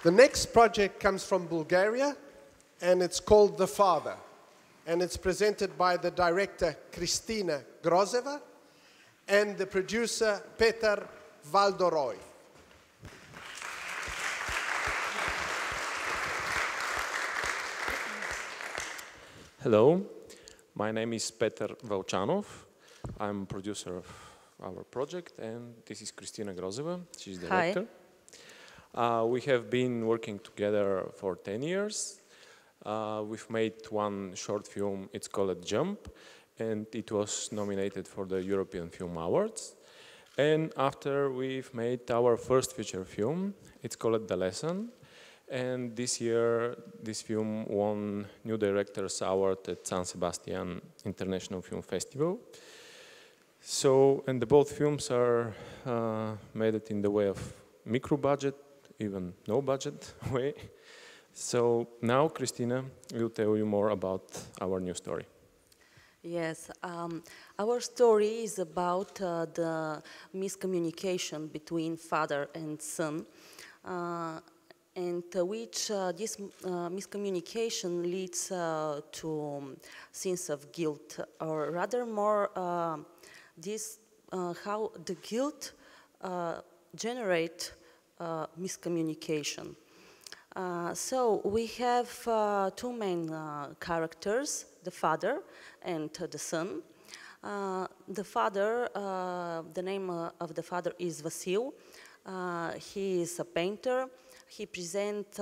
The next project comes from Bulgaria, and it's called The Father. And it's presented by the director, Kristina Grozeva, and the producer, Petar Valchanov. Hello, my name is Petar Valchanov. I'm producer of our project, and this is Kristina Grozeva. She's the director. We have been working together for 10 years. We've made one short film, it's called Jump, and it was nominated for the European Film Awards. And after we've made our first feature film, it's called The Lesson. And this year, this film won New Directors Award at San Sebastian International Film Festival. So, and both films are made it in the way of micro-budget, even no-budget way. So now, Kristina will tell you more about our new story. Yes, our story is about the miscommunication between father and son. And which this miscommunication leads to sense of guilt, or rather more how the guilt generate miscommunication. So we have two main characters, the father and the son. The father, the name of the father is Vasil. He is a painter. He presents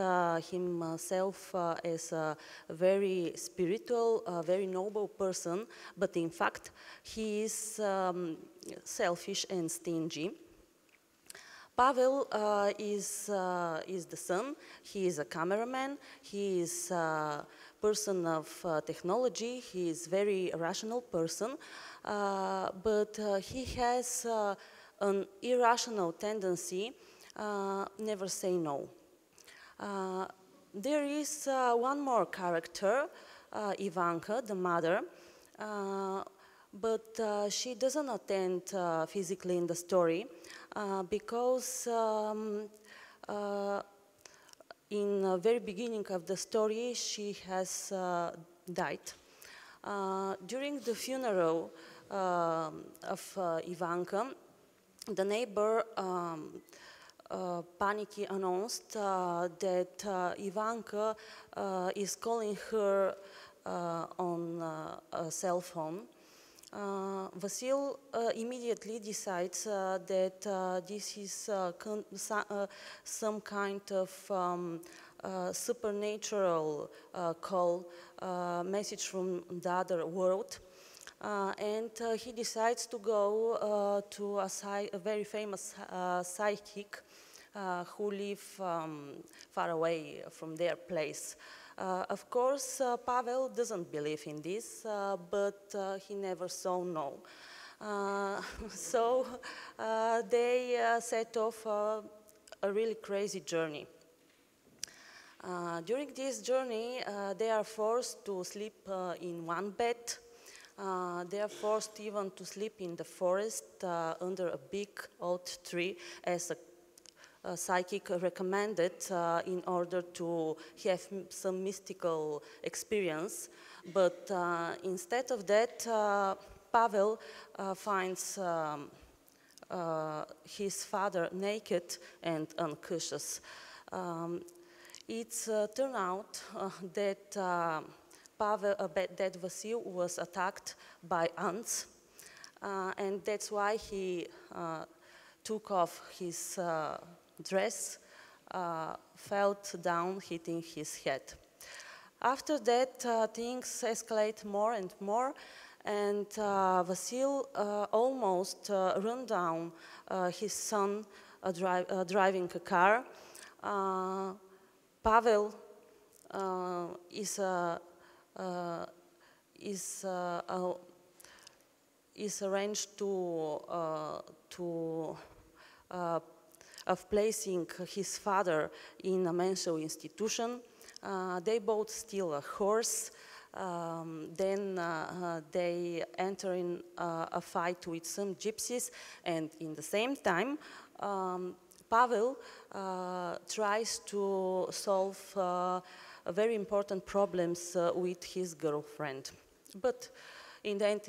himself as a very spiritual, very noble person, but in fact he is selfish and stingy. Pavel is the son. He is a cameraman. He is a person of technology. He is a very rational person, but he has an irrational tendency, never say no. There is one more character, Ivanka, the mother, but she doesn't attend physically in the story because in the very beginning of the story she has died. During the funeral of Ivanka, the neighbor panicky announced that Ivanka is calling her on a cell phone. Vasil immediately decides that this is some kind of supernatural call, message from the other world. And he decides to go to a very famous psychic who live far away from their place. Of course, Pavel doesn't believe in this, but he never saw no. So they set off a really crazy journey. During this journey, they are forced to sleep in one bed. They are forced even to sleep in the forest under a big old tree, as a psychic recommended in order to have some mystical experience. But instead of that, Pavel finds his father naked and unconscious. It's turned out that that Vasil was attacked by ants, and that's why he took off his dress, fell down, hitting his head. After that, things escalate more and more, and Vasil almost run down his son driving a car. Pavel is arranged of placing his father in a mental institution. They both steal a horse. Then they enter in a fight with some gypsies, and in the same time, Pavel tries to solve very important problems with his girlfriend. But in the end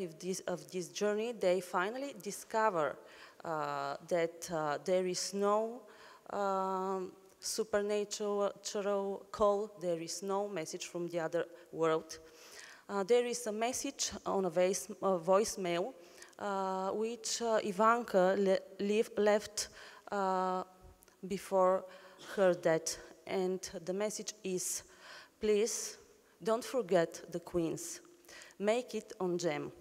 of this journey, they finally discover that there is no supernatural call, there is no message from the other world. There is a message on a voicemail which Ivanka left before her death. And the message is, please don't forget the queens. Make it on jam.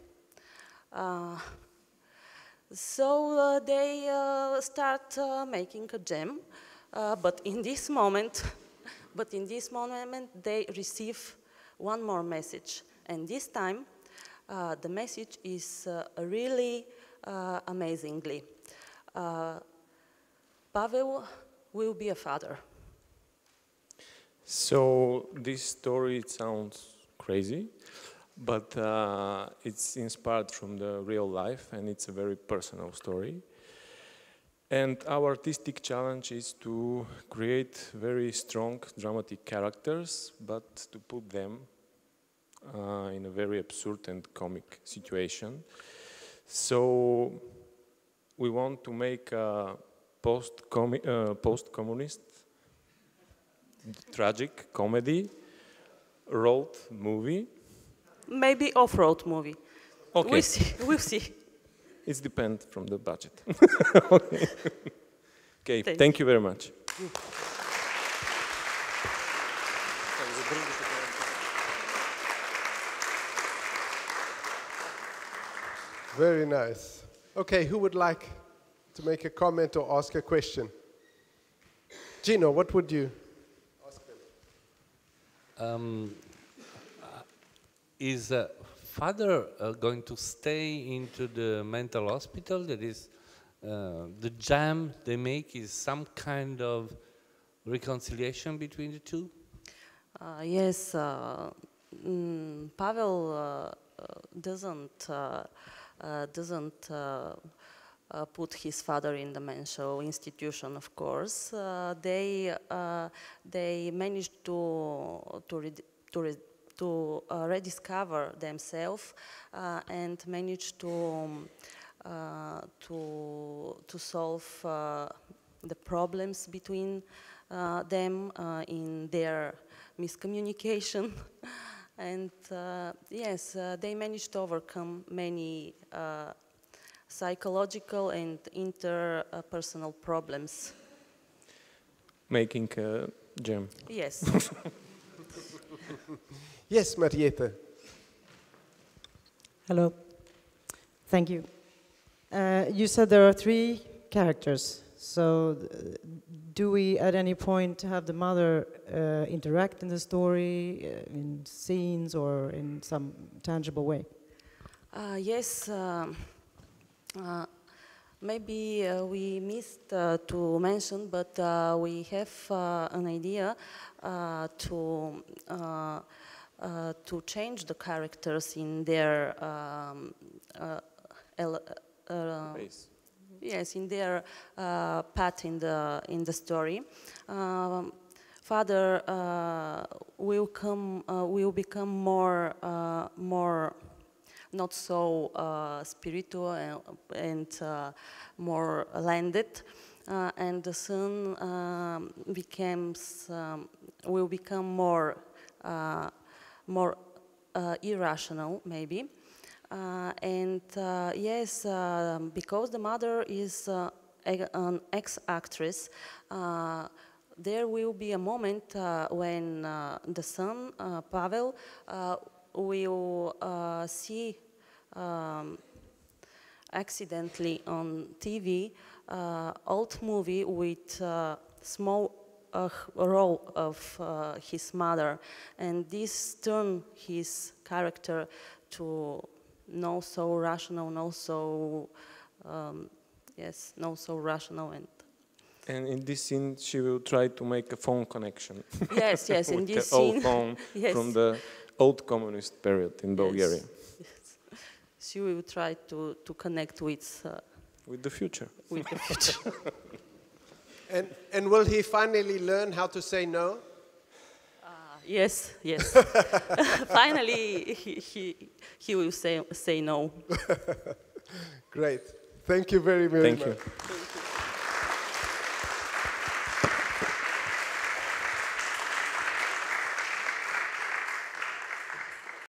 So they start making a jam, but in this moment, they receive one more message, and this time the message is really amazingly. Pavel will be a father. So this story, it sounds crazy, but it's inspired from the real life, and it's a very personal story. And our artistic challenge is to create very strong dramatic characters, but to put them in a very absurd and comic situation. So we want to make a post-communist tragic comedy road movie. Maybe off-road movie. Okay. We'll see. We'll see. It depends from the budget. Okay. Thank you very much. Very nice. Okay, who would like to make a comment or ask a question? Gino, what would you ask them? Is father going to stay into the mental hospital? That is, the jam they make is some kind of reconciliation between the two? Yes, Pavel doesn't put his father in the mental institution, of course. They managed to rediscover themselves and managed to solve the problems between them in their miscommunication. And yes, they managed to overcome many psychological and interpersonal problems. Making a jam. Yes. Yes, Marietta. Hello. Thank you. You said there are 3 characters. So do we at any point have the mother interact in the story, in scenes or in some tangible way? Yes. Maybe we missed to mention, but we have an idea to change the characters in their yes, in their path in the story. Father will become more not so spiritual and more landed, and the son will become more irrational, maybe. And yes, because the mother is an ex-actress, there will be a moment when the son, Pavel, will see accidentally on TV old movie with small role of his mother, and this turn his character to not so rational, not so rational, and in this scene, she will try to make a phone connection. Yes, yes, in this the old scene, phone yes. from the old communist period in Bulgaria. Yes. She will try to connect with the future. With the future. And will he finally learn how to say no? Yes, yes. Finally, he will say no. Great. Thank you very, very much. Thank you. Thank you.